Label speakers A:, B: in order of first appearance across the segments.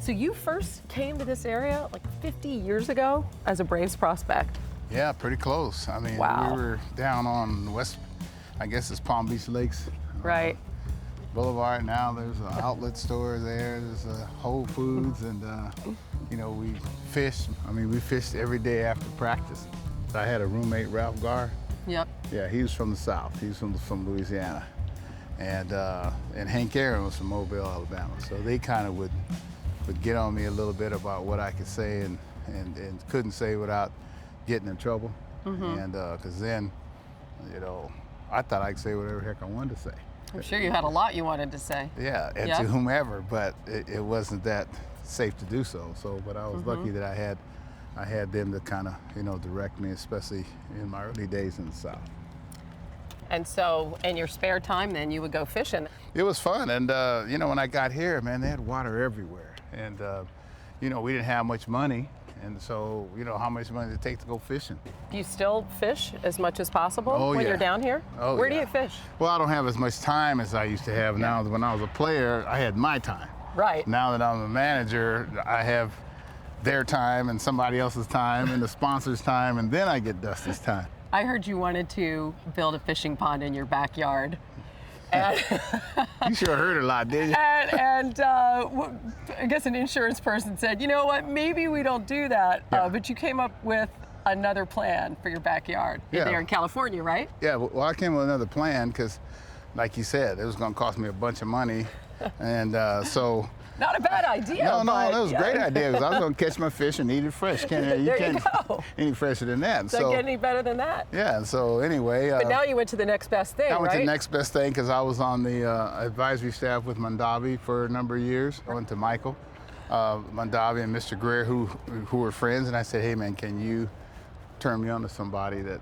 A: So you first came to this area like 50 years ago as a Braves prospect.
B: Yeah, pretty close. I mean,
A: Wow.
B: we were down on West, I guess it's Palm Beach Lakes.
A: Right.
B: Boulevard. Now there's an outlet store there. There's a Whole Foods, and you know, we fish. I mean, we fished every day after practice. I had a roommate, Ralph Garr.
A: Yep.
B: Yeah, he was from the South. He was from Louisiana, and Hank Aaron was from Mobile, Alabama. So they kind of would get on me a little bit about what I could say and couldn't say without getting in trouble. And because then, you know, I thought I could say whatever the heck I wanted to say.
A: I'm sure you had a lot you wanted to say.
B: Yeah, and to whomever, but it wasn't that safe to do so. But I was lucky that I had them to kind of, you know, direct me, especially in my early days in the South.
A: And so in your spare time then you would go fishing.
B: It was fun, and you know, when I got here, man, they had water everywhere. And you know, we didn't have much money, and so, you know, how much money did it take to go fishing?
A: Do you still fish as much as possible when you're down here?
B: Oh,
A: Where do you fish?
B: Well, I don't have as much time as I used to have now. When I was a player, I had my time.
A: Right.
B: Now that I'm a manager, I have their time and somebody else's time and the sponsor's time, and then I get Dusty's time.
A: I heard you wanted to build a fishing pond in your backyard. And
B: You sure heard a lot, didn't you?
A: and I guess an insurance person said, you know what, maybe we don't do that. But you came up with another plan for your backyard. You're there in California, right?
B: Yeah, well, I came with another plan because, like you said, it was going to cost me a bunch of money. And so...
A: Not a bad idea.
B: No,
A: but,
B: that was a great idea because I was going to catch my fish and eat it fresh. You can't
A: go.
B: Any fresher than that.
A: Doesn't get any better than that.
B: Yeah, so anyway.
A: But now you went to the next best thing,
B: I went
A: right?
B: to the next best thing because I was on the advisory staff with Mondavi for a number of years. I went to Michael Mondavi and Mr. Greer, who were friends, and I said, hey man, can you turn me on to somebody that,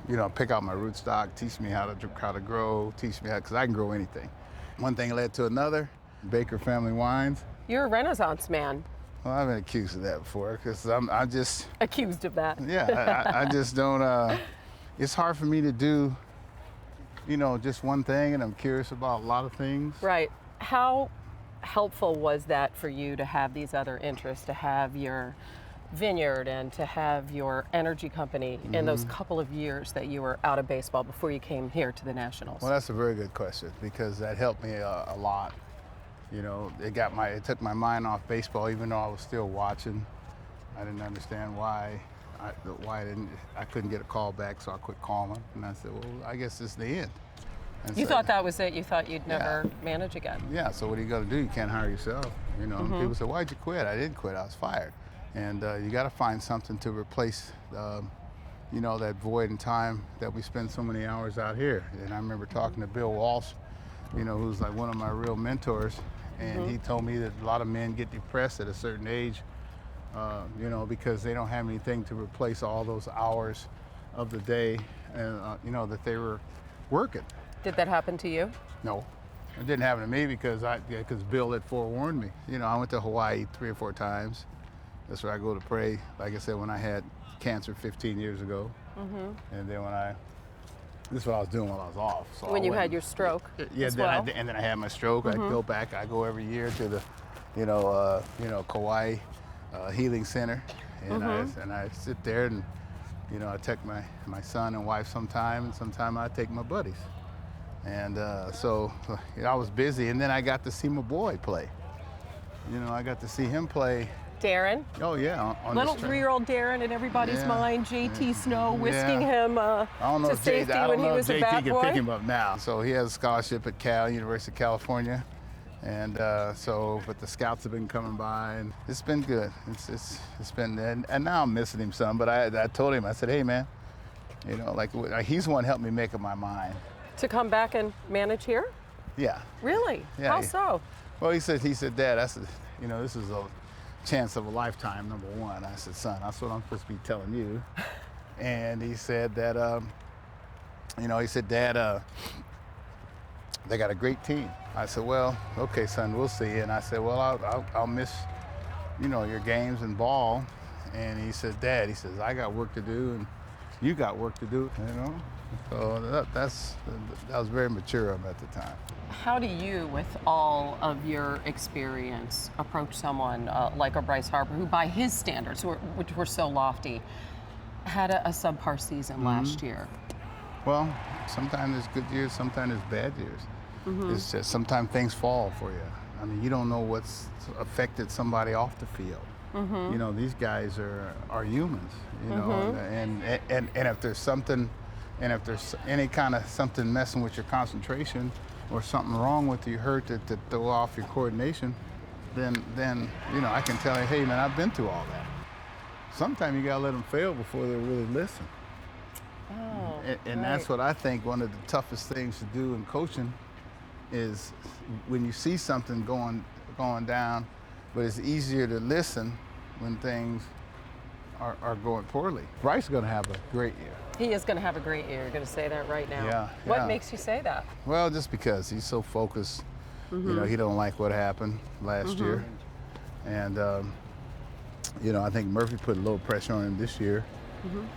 B: you know, pick out my rootstock, teach me how to grow, teach me how, because I can grow anything. One thing led to another. Baker Family Wines.
A: You're a Renaissance man.
B: Well, I've been accused of that before because I'm just...
A: Accused of that.
B: Yeah, I just don't... it's hard for me to do, you know, just one thing, and I'm curious about a lot of things.
A: Right. How helpful was that for you to have these other interests, to have your vineyard and to have your energy company in those couple of years that you were out of baseball before you came here to the Nationals?
B: Well, that's a very good question because that helped me a lot. You know, it took my mind off baseball, even though I was still watching. I didn't understand why I couldn't get a call back, so I quit calling. And I said, well, I guess this is the end. And
A: you thought that was it? You thought you'd never manage again?
B: Yeah, so what are you going to do? You can't hire yourself. You know, and people say, why'd you quit? I didn't quit, I was fired. And you got to find something to replace, you know, that void in time that we spend so many hours out here. And I remember talking to Bill Walsh, you know, who's like one of my real mentors. And he told me that a lot of men get depressed at a certain age, you know, because they don't have anything to replace all those hours of the day, and you know, that they were working.
A: Did that happen to you?
B: No, it didn't happen to me because Bill had forewarned me. You know, I went to Hawaii 3 or 4 times. That's where I go to pray. Like I said, when I had cancer 15 years ago, and then this is what I was doing while I was off. So
A: when you had your stroke.
B: Yeah,
A: as well.
B: and then I had my stroke. I go back. I go every year to the, you know, Kauai Healing Center, and I sit there and, you know, I take my son and wife sometime, and sometime I take my buddies, and so you know, I was busy, and then I got to see my boy play. You know, I got to see him play.
A: Darren.
B: Oh yeah, on
A: little 3-year-old Darren in everybody's mind. JT Snow whisking him to safety when he was a bad boy.
B: JT can pick him up now. So he has a scholarship at Cal, University of California, and but the scouts have been coming by, and it's been good. It's been, and now I'm missing him some. But I told him, I said, hey man, you know, like he's the one helped me make up my mind
A: to come back and manage here.
B: Yeah.
A: Really?
B: Yeah.
A: How so?
B: Well, he said, Dad, you know, this is a chance of a lifetime, number one. I said, son, that's what I'm supposed to be telling you. And he said that, you know, he said, Dad, they got a great team. I said, well, okay, son, we'll see. And I said, well, I'll miss, you know, your games and ball. And he said, Dad, he says, I got work to do and you got work to do, you know. So that was very mature of him at the time.
A: How do you, with all of your experience, approach someone like a Bryce Harper, who by his standards, which were so lofty, had a subpar season last year?
B: Well, sometimes there's good years, sometimes there's bad years. It's just sometimes things fall for you. I mean, you don't know what's affected somebody off the field. You know, these guys are humans, you know, and if there's something, and if there's any kind of something messing with your concentration or something wrong with you, hurt that throw off your coordination, then you know, I can tell you, hey man, I've been through all that. Sometimes you gotta let them fail before they really listen.
A: Oh,
B: And that's what I think one of the toughest things to do in coaching is when you see something going down, but it's easier to listen when things are going poorly. Bryce is going to have a great year.
A: He is going to have a great year. You're going to say that right now.
B: Yeah.
A: What makes you say that?
B: Well, just because he's so focused. You know, he don't like what happened last year. And, you know, I think Murphy put a little pressure on him this year,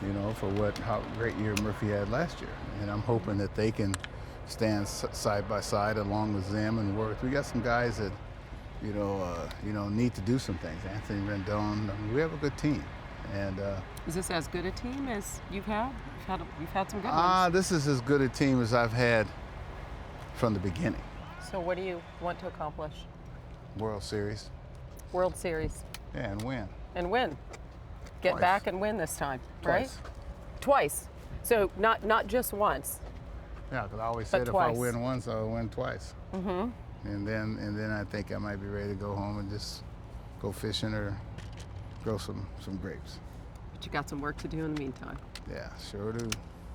B: you know, for how great year Murphy had last year. And I'm hoping that they can stand side by side along with them and work. We got some guys that, you know, need to do some things. Anthony Rendon. I mean, we have a good team. And
A: is this as good a team as you've had? You've had some good ones.
B: This is as good a team as I've had from the beginning.
A: So what do you want to accomplish?
B: World Series.
A: World Series.
B: Yeah, and win.
A: And win. Get
B: Twice.
A: back and win this time, right?
B: Twice.
A: Twice. So not just once.
B: Yeah, because I always
A: But
B: said if
A: twice.
B: I win once, I'll win twice. And then I think I might be ready to go home and just go fishing or grow some grapes.
A: But you got some work to do in the meantime.
B: Yeah, sure do.